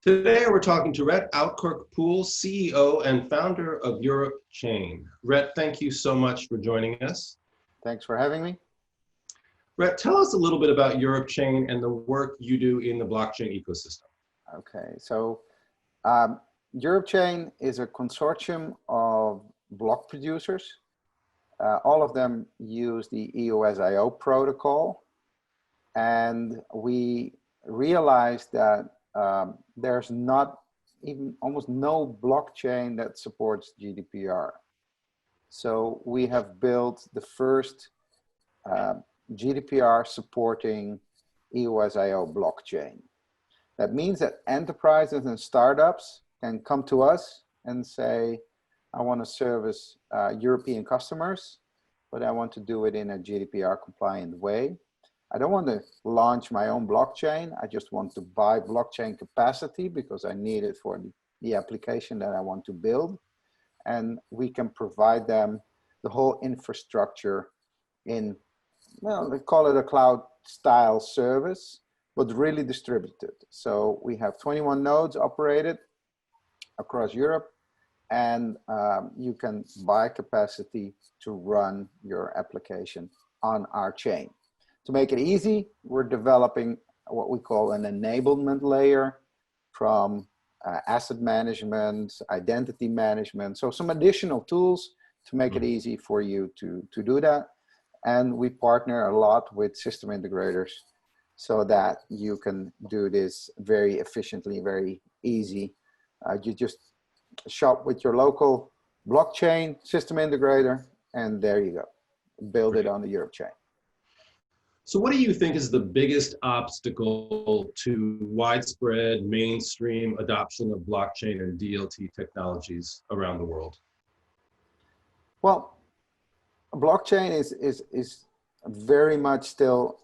Today we're talking to Rhett Oudkerk, CEO and founder of Europechain. Rhett, thank you so much for joining us. Thanks for having me. Rhett, tell us a little bit about Europechain and the work you do in the blockchain ecosystem. Okay, so Europechain is a consortium of block producers. All of them use the EOSIO protocol, and we realized that there's not even almost no blockchain that supports GDPR. So we have built the first GDPR supporting EOSIO blockchain. That means that enterprises and startups can come to us and say, I want to service European customers, but I want to do it in a GDPR compliant way. I don't want to launch my own blockchain. I just want to buy blockchain capacity because I need it for the application that I want to build. And we can provide them the whole infrastructure in, well, they call it a cloud style service, but really distributed. So we have 21 nodes operated across Europe, and you can buy capacity to run your application on our chain. To make it easy, we're developing what we call an enablement layer from asset management, identity management, so some additional tools to make it easy for you to do that. And we partner a lot with system integrators so that you can do this very efficiently, very easy. You just shop with your local blockchain system integrator, and there you go. Build it on the Europechain. So what do you think is the biggest obstacle to widespread mainstream adoption of blockchain and DLT technologies around the world? Well, blockchain is very much still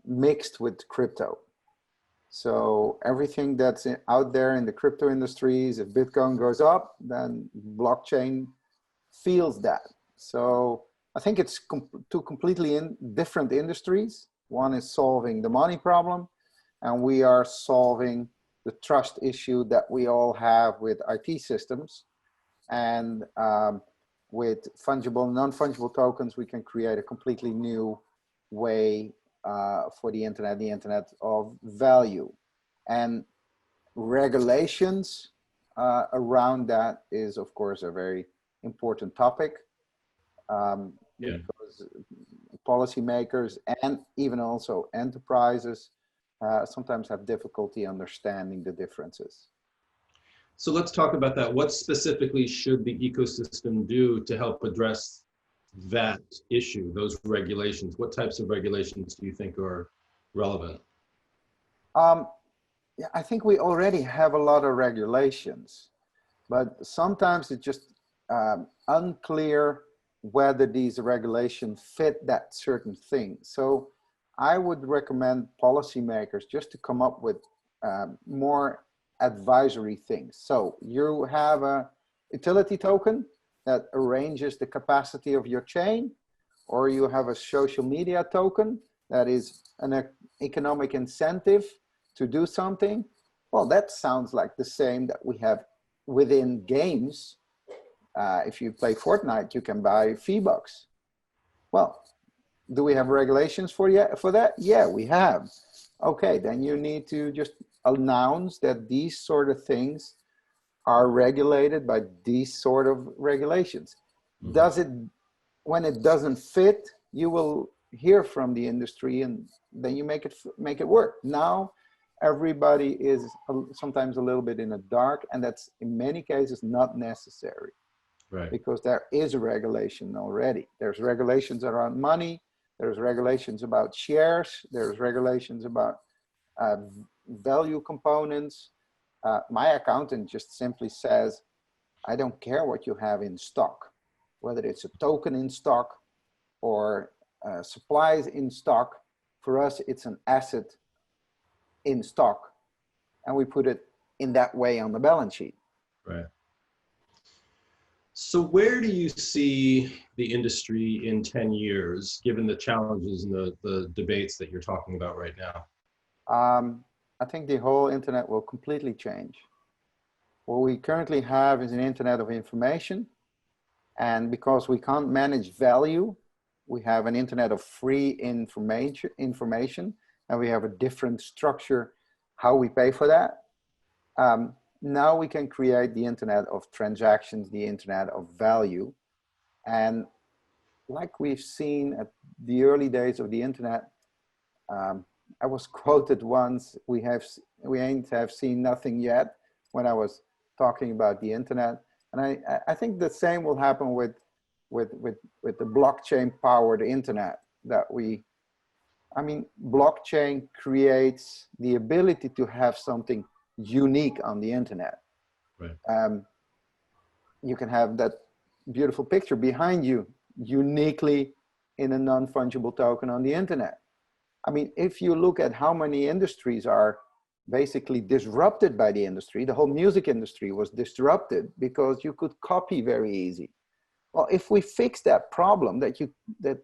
mixed with crypto. So everything that's out there in the crypto industries, if Bitcoin goes up, then blockchain feels that. So I think it's two completely different industries. One is solving the money problem, and we are solving the trust issue that we all have with IT systems. And with fungible, non-fungible tokens, we can create a completely new way for the internet of value. And regulations around that is, of course, a very important topic. Because policymakers and even also enterprises sometimes have difficulty understanding the differences. So let's talk about that. What specifically should the ecosystem do to help address that issue, those regulations? What types of regulations do you think are relevant? Yeah, I think we already have a lot of regulations, but sometimes it's just unclear whether these regulations fit that certain thing. So I would recommend policymakers just to come up with more advisory things. So you have a utility token that arranges the capacity of your chain, or you have a social media token that is an economic incentive to do something. Well, that sounds like the same that we have within games. If you play Fortnite, you can buy V-Bucks. Well, do we have regulations for that? Yeah, we have. Okay, then you need to just announce that these sort of things are regulated by these sort of regulations. Does it, when it doesn't fit, you will hear from the industry, and then you make it work. Now, everybody is sometimes a little bit in the dark, and that's in many cases not necessary. Right. Because there is a regulation already. There's regulations around money, there's regulations about shares, there's regulations about value components. My accountant just simply says, I don't care what you have in stock, whether it's a token in stock or supplies in stock. For us, it's an asset in stock, and we put it in that way on the balance sheet. Right. So where do you see the industry in 10 years, given the challenges and the debates that you're talking about right now? I think the whole internet will completely change. What we currently have is an internet of information, and because we can't manage value, we have an internet of free information, and we have a different structure how we pay for that. Now we can create the internet of transactions, the internet of value. And like we've seen at the early days of the internet, I was quoted once, we ain't have seen nothing yet, when I was talking about the internet. And I think the same will happen with the blockchain powered internet I mean, blockchain creates the ability to have something unique on the internet. Right. You can have that beautiful picture behind you uniquely in a non-fungible token on the internet. I mean, if you look at how many industries are basically disrupted by the industry, the whole music industry was disrupted because you could copy very easy. Well, if we fix that problem, that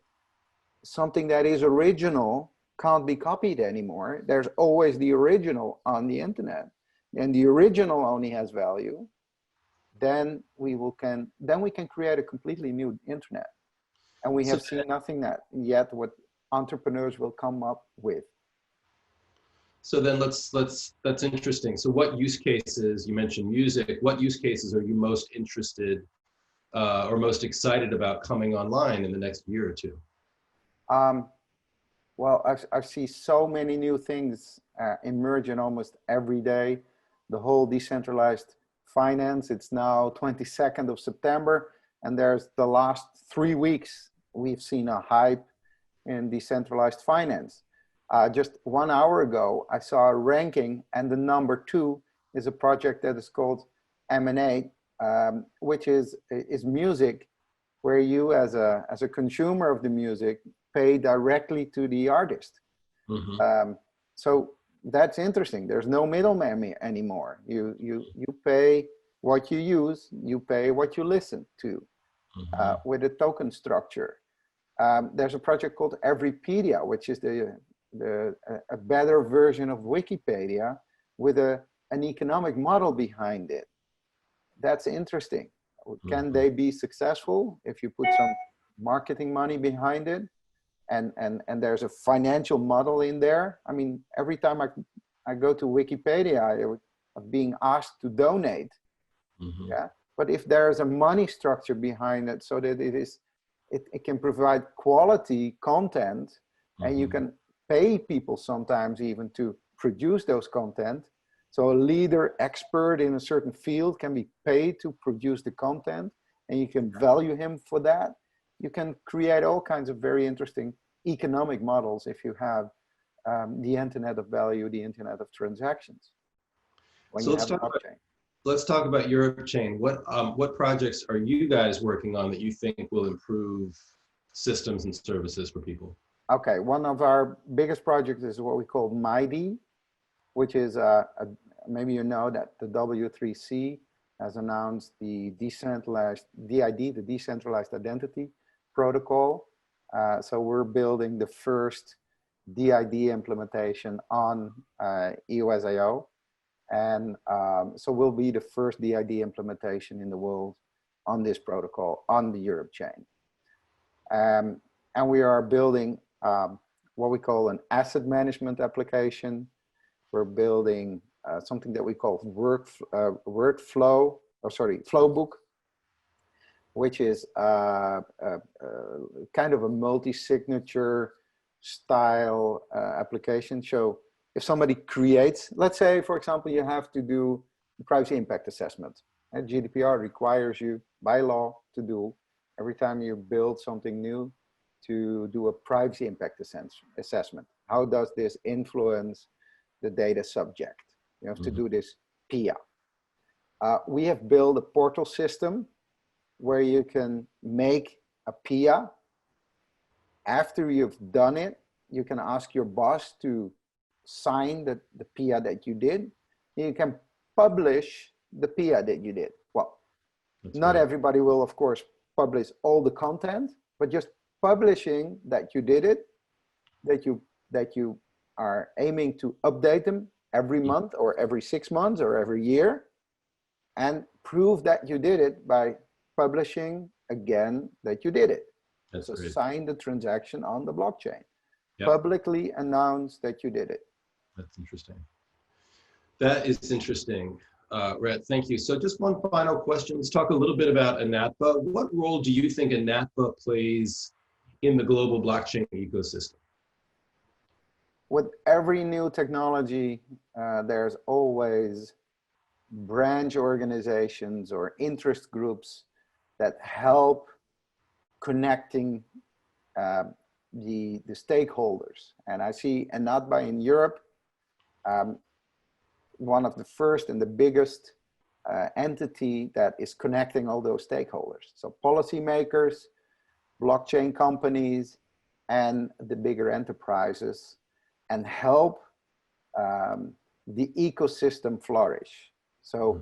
something that is original can't be copied anymore, there's always the original on the internet, and the original only has value, then we can create a completely new internet. And we have seen nothing yet what entrepreneurs will come up with. So then that's interesting. So what use cases, you mentioned music, what use cases are you most interested or most excited about coming online in the next year or two? Well, I see so many new things emerging almost every day. The whole decentralized finance, it's now 22nd of September, and there's the last 3 weeks, we've seen a hype in decentralized finance. Just 1 hour ago, I saw a ranking, and the number 2 is a project that is called M&A, which is music, where you as a consumer of the music pay directly to the artist. Mm-hmm. So that's interesting. There's no middleman anymore. You pay what you use, you pay what you listen to, mm-hmm. With a token structure. There's a project called Europechain, which is a better version of Wikipedia with an economic model behind it. That's interesting. Can they be successful if you put some marketing money behind it, and there's a financial model in there? I mean, every time I go to Wikipedia, I'm being asked to donate. Mm-hmm. Yeah, but if there's a money structure behind it, so that it can provide quality content, mm-hmm. and you can pay people sometimes even to produce those content. So a leader expert in a certain field can be paid to produce the content, and you can value him for that. You can create all kinds of very interesting economic models if you have the internet of value, the internet of transactions. So let's talk about Europechain. What projects are you guys working on that you think will improve systems and services for people? Okay, one of our biggest projects is what we call MIDI, which is maybe you know that the W3C has announced the decentralized DID, the decentralized identity protocol. So we're building the first DID implementation on EOS.io, and so we'll be the first DID implementation in the world on this protocol on the Europechain. And we are building what we call an asset management application. We're building something that we call Flowbook, which is kind of a multi-signature style application. So if somebody creates, let's say, for example, you have to do a privacy impact assessment, and GDPR requires you by law to do, every time you build something new, to do a privacy impact assessment. How does this influence the data subject? You have to do this PIA. We have built a portal system where you can make a PIA. After you've done it, you can ask your boss to sign the PIA that you did. You can publish the PIA that you did. Well, not everybody will, of course, publish all the content, but just publishing that you did it, that you are aiming to update them every month or every 6 months or every year, and prove that you did it by publishing again that you did it. That's So great. sign the transaction on the blockchain. Yep. Publicly announce that you did it. That's interesting. That is interesting, Rhett. Thank you. So just one final question. Let's talk a little bit about INATBA. What role do you think INATBA plays in the global blockchain ecosystem? With every new technology, there's always branch organizations or interest groups that help connecting the stakeholders. And I see INATBA in Europe, one of the first and the biggest entity that is connecting all those stakeholders. So policymakers, blockchain companies, and the bigger enterprises, and help the ecosystem flourish. So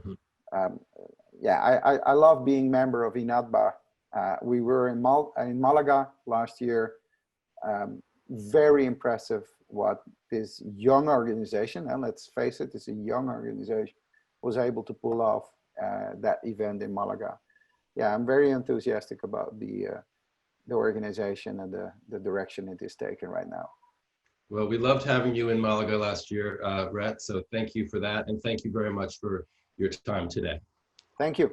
yeah, I love being member of INATBA. We were in Malaga last year. Very impressive what this young organization, and let's face it, it's a young organization, was able to pull off that event in Malaga. Yeah, I'm very enthusiastic about the organization and the direction it is taking right now. Well, we loved having you in Malaga last year, Rhett, so thank you for that, and thank you very much for your time today. Thank you.